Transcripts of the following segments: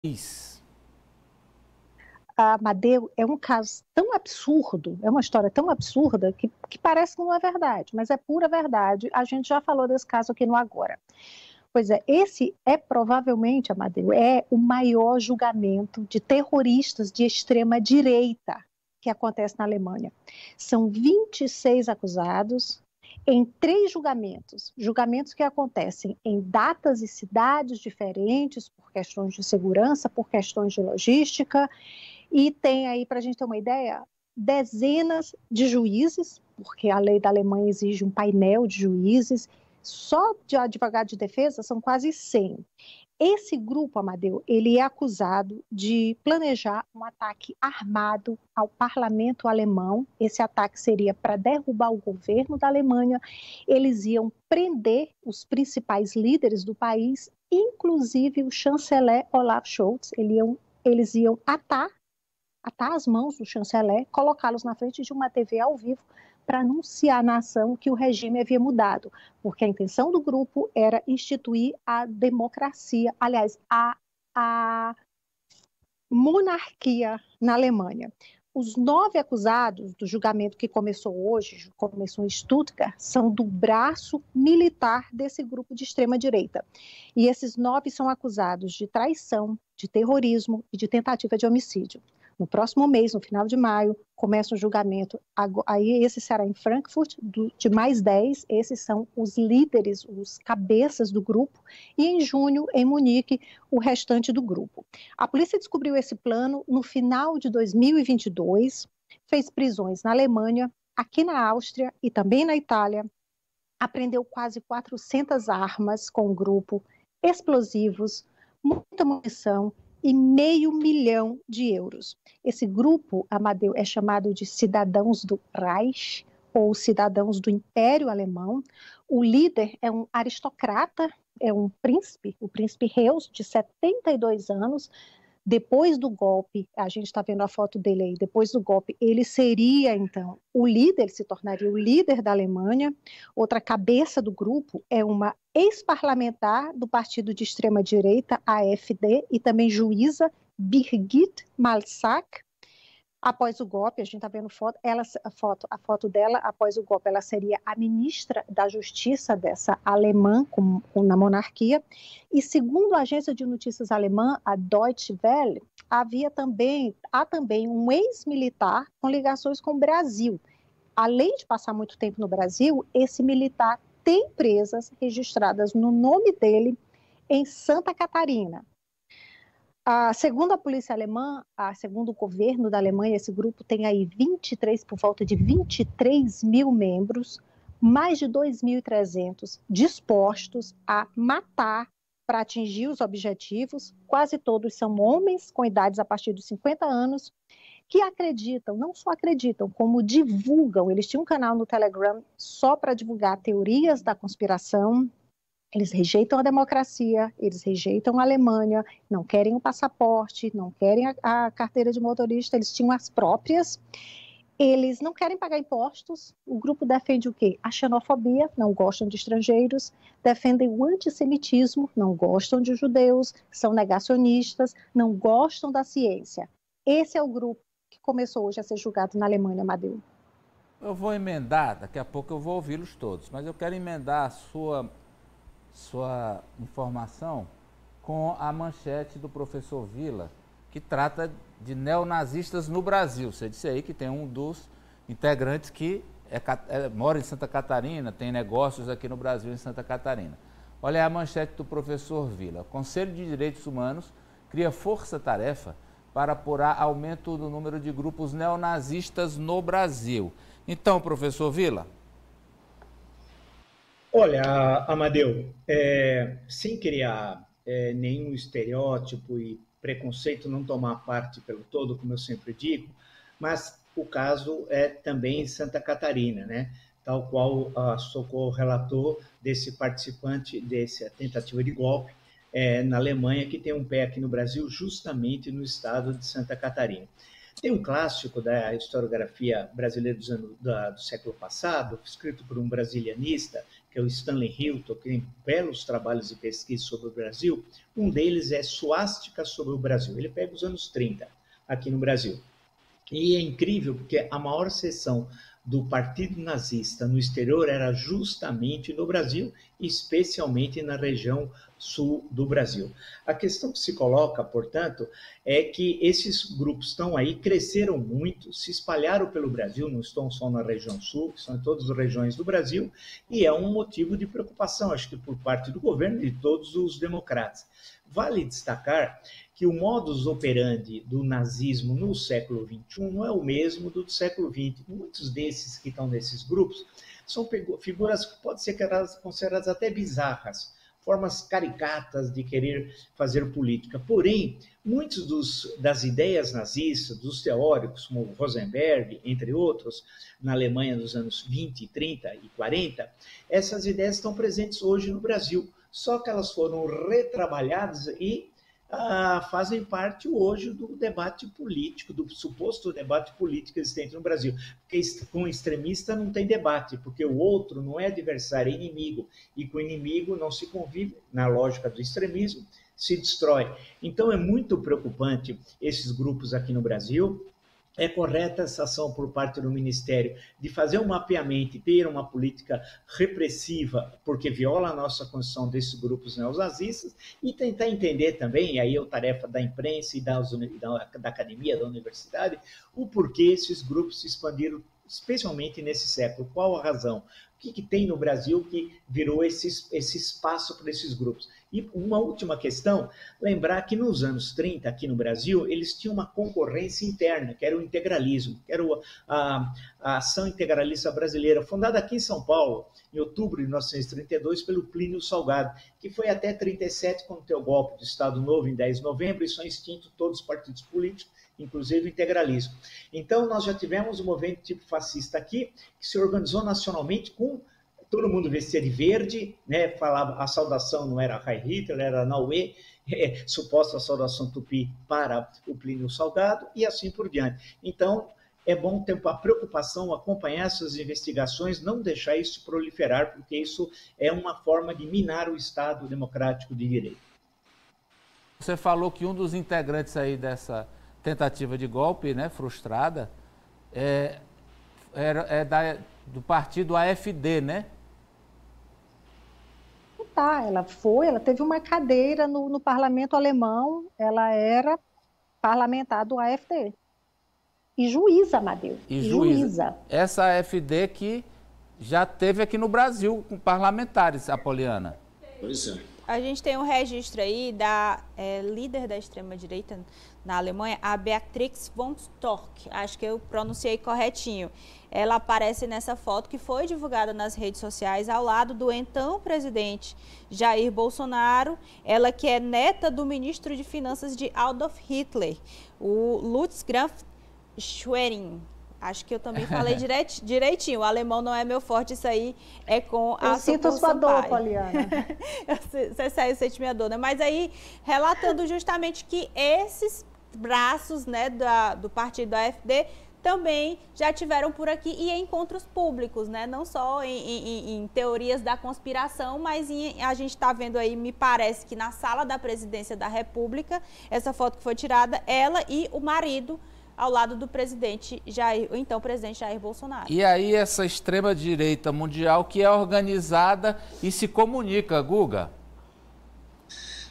Isso. Amadeu é um caso tão absurdo, é uma história tão absurda que parece que não é verdade, mas é pura verdade. A gente já falou desse caso aqui no Agora. Pois é, esse é provavelmente, Amadeu, é o maior julgamento de terroristas de extrema direita que acontece na Alemanha. São 26 acusados em 3 julgamentos, julgamentos que acontecem em datas e cidades diferentes, por questões de segurança, por questões de logística, e tem aí, para a gente ter uma ideia, dezenas de juízes, porque a lei da Alemanha exige um painel de juízes, só de advogado de defesa são quase 100. Esse grupo, Amadeu, ele é acusado de planejar um ataque armado ao parlamento alemão. Esse ataque seria para derrubar o governo da Alemanha. Eles iam prender os principais líderes do país, inclusive o chanceler Olaf Scholz. Eles iam atar as mãos do chanceler, colocá-los na frente de uma TV ao vivo para anunciar à nação que o regime havia mudado, porque a intenção do grupo era instituir a democracia, aliás, a monarquia na Alemanha. Os 9 acusados do julgamento que começou hoje, começou em Stuttgart, são do braço militar desse grupo de extrema-direita. E esses 9 são acusados de traição, de terrorismo e de tentativa de homicídio. No próximo mês, no final de maio, começa o julgamento. Aí esse será em Frankfurt, de mais 10. Esses são os líderes, os cabeças do grupo. E em junho, em Munique, o restante do grupo. A polícia descobriu esse plano no final de 2022, fez prisões na Alemanha, aqui na Áustria e também na Itália, apreendeu quase 400 armas com o grupo, explosivos, muita munição e €500 mil. Esse grupo, Amadeu, é chamado de Cidadãos do Reich, ou Cidadãos do Império Alemão. O líder é um aristocrata, é um príncipe, o príncipe Heus, de 72 anos. Depois do golpe, a gente está vendo a foto dele aí, depois do golpe, ele seria, então, o líder, ele se tornaria o líder da Alemanha. Outra cabeça do grupo é uma ex-parlamentar do partido de extrema-direita, AfD, e também juíza, Birgit Malsack. Após o golpe, a gente está vendo a foto dela, após o golpe, ela seria a ministra da Justiça dessa alemã na monarquia. E segundo a agência de notícias alemã, a Deutsche Welle, há também um ex-militar com ligações com o Brasil. Além de passar muito tempo no Brasil, esse militar tem empresas registradas no nome dele em Santa Catarina. Segundo a polícia alemã, segundo o governo da Alemanha, esse grupo tem aí por volta de 23 mil membros, mais de 2.300 dispostos a matar para atingir os objetivos. Quase todos são homens com idades a partir dos 50 anos, que acreditam, não só acreditam, como divulgam. Eles tinham um canal no Telegram só para divulgar teorias da conspiração. Eles rejeitam a democracia, eles rejeitam a Alemanha, não querem o passaporte, não querem a carteira de motorista, eles tinham as próprias. Eles não querem pagar impostos. O grupo defende o quê? A xenofobia, não gostam de estrangeiros, defendem o antissemitismo, não gostam de judeus, são negacionistas, não gostam da ciência. Esse é o grupo que começou hoje a ser julgado na Alemanha, Amadeu. Eu vou emendar, daqui a pouco eu vou ouvi-los todos, mas eu quero emendar a sua informação com a manchete do professor Vila, que trata de neonazistas no Brasil. Você disse aí que tem um dos integrantes que mora em Santa Catarina, tem negócios aqui no Brasil, em Santa Catarina. Olha a manchete do professor Vila. O Conselho de Direitos Humanos cria força-tarefa para apurar aumento do número de grupos neonazistas no Brasil. Então, professor Vila. Olha, Amadeu, sem criar nenhum estereótipo e preconceito, não tomar parte pelo todo, como eu sempre digo, mas o caso é também em Santa Catarina, né? Tal qual a Socorro relatou desse participante dessa tentativa de golpe na Alemanha, que tem um pé aqui no Brasil, justamente no estado de Santa Catarina. Tem um clássico da historiografia brasileira do século passado, escrito por um brasilianista, que é o Stanley Hilton, que tem belos trabalhos de pesquisa sobre o Brasil. Um deles é Suástica sobre o Brasil. Ele pega os anos 30 aqui no Brasil. E é incrível porque a maior seção do Partido Nazista no exterior era justamente no Brasil, especialmente na região sul do Brasil. A questão que se coloca, portanto, é que esses grupos estão aí, cresceram muito, se espalharam pelo Brasil, não estão só na região sul, são em todas as regiões do Brasil, e é um motivo de preocupação, acho que por parte do governo e de todos os democratas. Vale destacar que o modus operandi do nazismo no século XXI não é o mesmo do século XX. Muitos desses que estão nesses grupos são figuras que podem ser consideradas até bizarras, formas caricatas de querer fazer política. Porém, muitos das ideias nazistas, dos teóricos, como Rosenberg, entre outros, na Alemanha dos anos 20, 30 e 40, essas ideias estão presentes hoje no Brasil, só que elas foram retrabalhadas e fazem parte hoje do debate político, do suposto debate político existente no Brasil. Porque com extremista não tem debate, porque o outro não é adversário, é inimigo. E com inimigo não se convive, na lógica do extremismo, se destrói. Então é muito preocupante esses grupos aqui no Brasil. É correta essa ação por parte do Ministério de fazer um mapeamento e ter uma política repressiva, porque viola a nossa Constituição desses grupos neonazistas, e tentar entender também, e aí é a tarefa da imprensa e da academia, da universidade, o porquê esses grupos se expandiram, especialmente nesse século. Qual a razão? O que tem no Brasil que virou esse espaço para esses grupos? E uma última questão, lembrar que nos anos 30, aqui no Brasil, eles tinham uma concorrência interna, que era o integralismo, que era a Ação Integralista Brasileira, fundada aqui em São Paulo, em outubro de 1932, pelo Plínio Salgado, que foi até 37, quando teve o golpe do Estado Novo, em 10 de novembro, e são extintos todos os partidos políticos, inclusive o integralismo. Então, nós já tivemos um movimento tipo fascista aqui, que se organizou nacionalmente com todo mundo vestia de verde, né? Falava, a saudação não era Heil Hitler, era Nauê, suposta saudação tupi para o Plínio Salgado, e assim por diante. Então, é bom ter a preocupação, acompanhar essas investigações, não deixar isso proliferar, porque isso é uma forma de minar o Estado democrático de direito. Você falou que um dos integrantes aí dessa tentativa de golpe, né, frustrada, do partido AfD, né? Ela teve uma cadeira no parlamento alemão, ela era parlamentar do AfD. E juíza, Amadeu. E juíza. Essa AfD que já teve aqui no Brasil com parlamentares, Apoliana. Pois é. A gente tem um registro aí da líder da extrema-direita na Alemanha, a Beatrix von Storch, acho que eu pronunciei corretinho. Ela aparece nessa foto que foi divulgada nas redes sociais ao lado do então presidente Jair Bolsonaro, ela que é neta do ministro de Finanças de Adolf Hitler, o Lutz Graf Schwerin. Acho que eu também falei direitinho. O alemão não é meu forte, isso aí é com a sinto a sua dor, Poliana. Você saiu sente minha dor, né? Mas aí, relatando justamente que esses braços, né, do partido AfD também já tiveram por aqui e em encontros públicos, né? Não só em teorias da conspiração, mas a gente está vendo aí, me parece que na sala da presidência da República, essa foto que foi tirada, ela e o marido ao lado do presidente o então presidente Jair Bolsonaro. E aí essa extrema-direita mundial que é organizada e se comunica, Guga?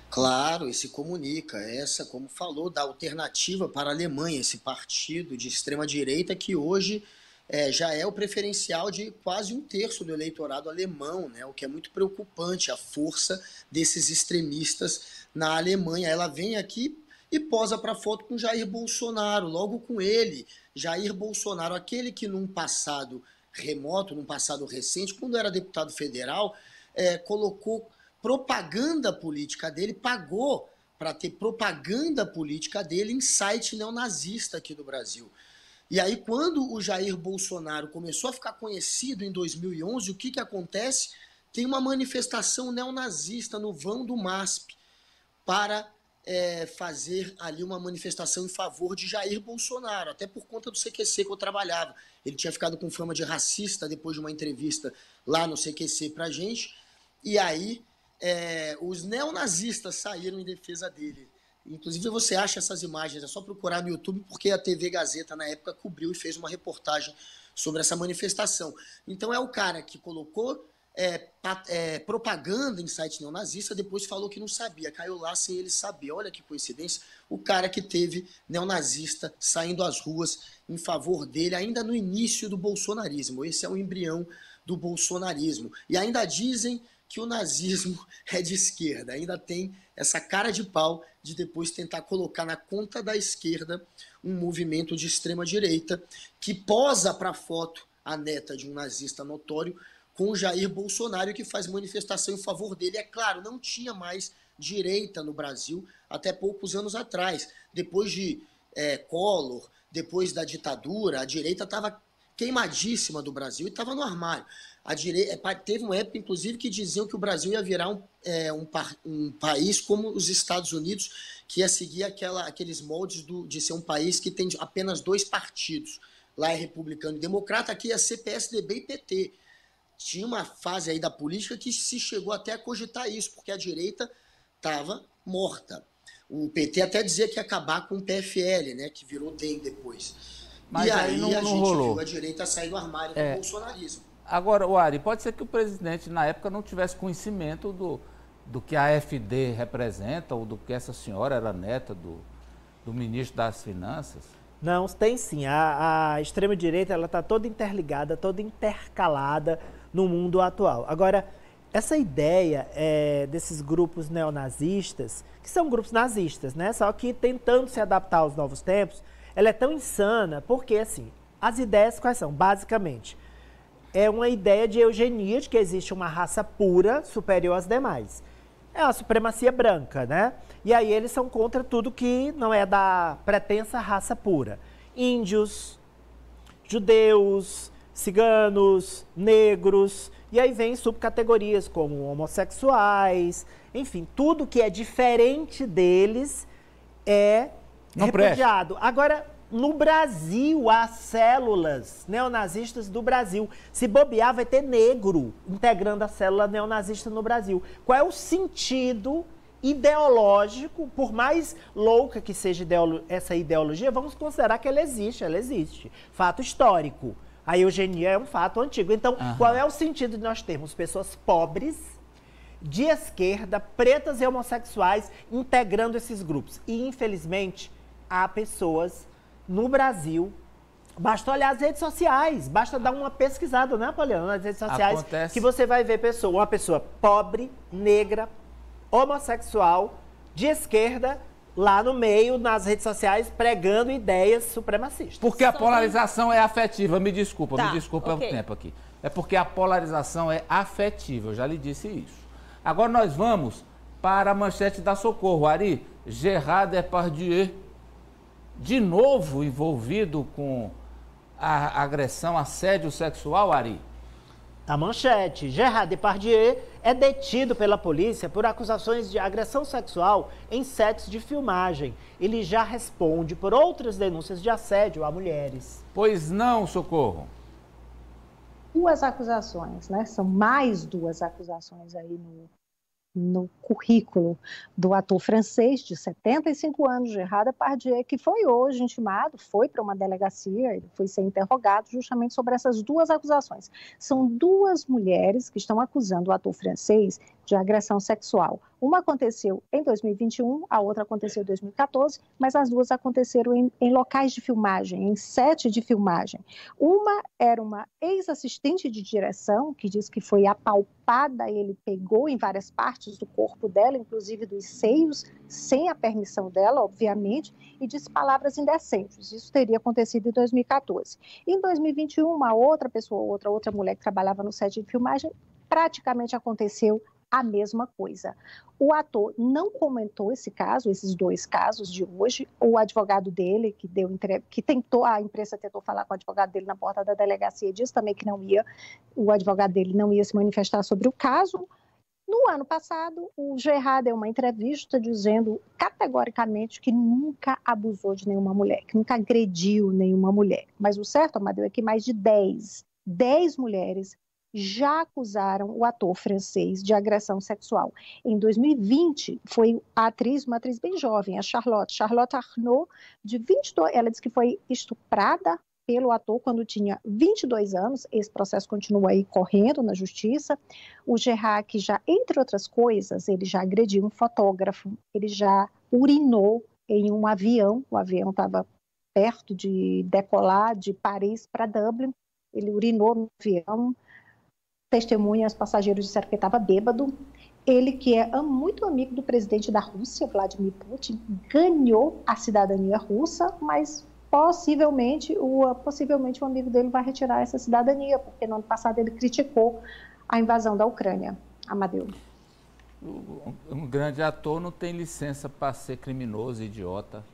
Claro, e se comunica. Essa, como falou, da alternativa para a Alemanha, esse partido de extrema-direita que hoje já é o preferencial de quase um terço do eleitorado alemão, né? O que é muito preocupante, a força desses extremistas na Alemanha. Ela vem aqui e posa para foto com Jair Bolsonaro, logo com ele, Jair Bolsonaro, aquele que num passado remoto, num passado recente, quando era deputado federal, colocou propaganda política dele, pagou para ter propaganda política dele em site neonazista aqui do Brasil. E aí, quando o Jair Bolsonaro começou a ficar conhecido em 2011, o que acontece? Tem uma manifestação neonazista no vão do MASP para fazer ali uma manifestação em favor de Jair Bolsonaro, até por conta do CQC que eu trabalhava. Ele tinha ficado com fama de racista depois de uma entrevista lá no CQC pra gente, e aí os neonazistas saíram em defesa dele. Inclusive você acha essas imagens, é só procurar no YouTube, porque a TV Gazeta na época cobriu e fez uma reportagem sobre essa manifestação. Então é o cara que colocou propaganda em site neonazista, depois falou que não sabia, caiu lá sem ele saber. Olha que coincidência, o cara que teve neonazista saindo às ruas em favor dele, ainda no início do bolsonarismo. Esse é o embrião do bolsonarismo. E ainda dizem que o nazismo é de esquerda, ainda tem essa cara de pau de depois tentar colocar na conta da esquerda um movimento de extrema-direita que posa para a foto a neta de um nazista notório com o Jair Bolsonaro, que faz manifestação em favor dele. É claro, não tinha mais direita no Brasil até poucos anos atrás. Depois de Collor, depois da ditadura, a direita estava queimadíssima do Brasil e estava no armário. Teve uma época, inclusive, que diziam que o Brasil ia virar um país como os Estados Unidos, que ia seguir aqueles moldes de ser um país que tem apenas 2 partidos. Lá é republicano e democrata, aqui ia ser PSDB e PT. Tinha uma fase aí da política que se chegou até a cogitar isso, porque a direita estava morta. O PT até dizia que ia acabar com o PFL, né, que virou DEM depois. Mas e aí não a gente rolou. viu a direita sair do armário com o bolsonarismo. Agora, Ari, pode ser que o presidente, na época, não tivesse conhecimento do que a AfD representa, ou do que essa senhora era neta do ministro das Finanças? Não, tem sim. A extrema-direita está toda interligada, toda intercalada no mundo atual. Agora, essa ideia desses grupos neonazistas, que são grupos nazistas, né? Só que tentando se adaptar aos novos tempos, ela é tão insana porque, assim, as ideias quais são? Basicamente, é uma ideia de eugenia, de que existe uma raça pura superior às demais. É a supremacia branca, né? E aí eles são contra tudo que não é da pretensa raça pura. Índios, judeus, ciganos, negros, e aí vem subcategorias como homossexuais, enfim, tudo que é diferente deles é repudiado. Agora, no Brasil, há células neonazistas do Brasil. Se bobear, vai ter negro integrando a célula neonazista no Brasil. Qual é o sentido ideológico, por mais louca que seja essa ideologia, vamos considerar que ela existe. Fato histórico. A eugenia é um fato antigo. Então, qual é o sentido de nós termos pessoas pobres, de esquerda, pretas e homossexuais integrando esses grupos? E, infelizmente, há pessoas no Brasil, basta olhar as redes sociais, basta dar uma pesquisada, né, Poliana, nas redes sociais, que você vai ver uma pessoa pobre, negra, homossexual, de esquerda, lá no meio, nas redes sociais, pregando ideias supremacistas. Porque a polarização é afetiva, me desculpa o tempo aqui. É porque a polarização é afetiva, eu já lhe disse isso. Agora nós vamos para a manchete da Socorro. Ari, Gerard Depardieu, de novo envolvido com a agressão, assédio sexual, Ari? A manchete. Gerard Depardieu é detido pela polícia por acusações de agressão sexual em sets de filmagem. Ele já responde por outras denúncias de assédio a mulheres. Pois não, Socorro. 2 acusações, né? São mais 2 acusações aí no currículo do ator francês de 75 anos, Gerard Depardieu, que foi hoje intimado, foi para uma delegacia, ele foi ser interrogado justamente sobre essas 2 acusações. São 2 mulheres que estão acusando o ator francês de agressão sexual. Uma aconteceu em 2021, a outra aconteceu em 2014, mas as 2 aconteceram em locais de filmagem, em set de filmagem. Uma era uma ex-assistente de direção, que diz que foi apalpada, ele pegou em várias partes do corpo dela, inclusive dos seios, sem a permissão dela, obviamente, e disse palavras indecentes. Isso teria acontecido em 2014. Em 2021, uma outra pessoa, outra mulher que trabalhava no set de filmagem, praticamente aconteceu a mesma coisa. O ator não comentou esse caso, esses 2 casos de hoje. O advogado dele, a imprensa tentou falar com o advogado dele na porta da delegacia, disse também que o advogado dele não ia se manifestar sobre o caso. No ano passado, o Gerard deu uma entrevista dizendo categoricamente que nunca abusou de nenhuma mulher, que nunca agrediu nenhuma mulher. Mas o certo, Amadeu, é que mais de 10 mulheres já acusaram o ator francês de agressão sexual. Em 2020, foi uma atriz bem jovem, a Charlotte Arnault, de 22, ela disse que foi estuprada pelo ator quando tinha 22 anos, esse processo continua aí correndo na justiça. O Gerard, que já, entre outras coisas, ele já agrediu um fotógrafo, ele já urinou em um avião, o avião estava perto de decolar de Paris para Dublin, ele urinou no avião, testemunhas, passageiros disseram que ele estava bêbado. Ele, que é muito amigo do presidente da Rússia, Vladimir Putin, ganhou a cidadania russa, mas possivelmente o amigo dele vai retirar essa cidadania, porque no ano passado ele criticou a invasão da Ucrânia. Amadeu. Um grande ator não tem licença para ser criminoso, idiota.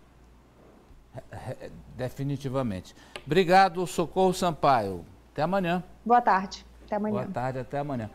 Definitivamente. Obrigado, Socorro Sampaio. Até amanhã. Boa tarde. Até amanhã. Boa tarde, até amanhã.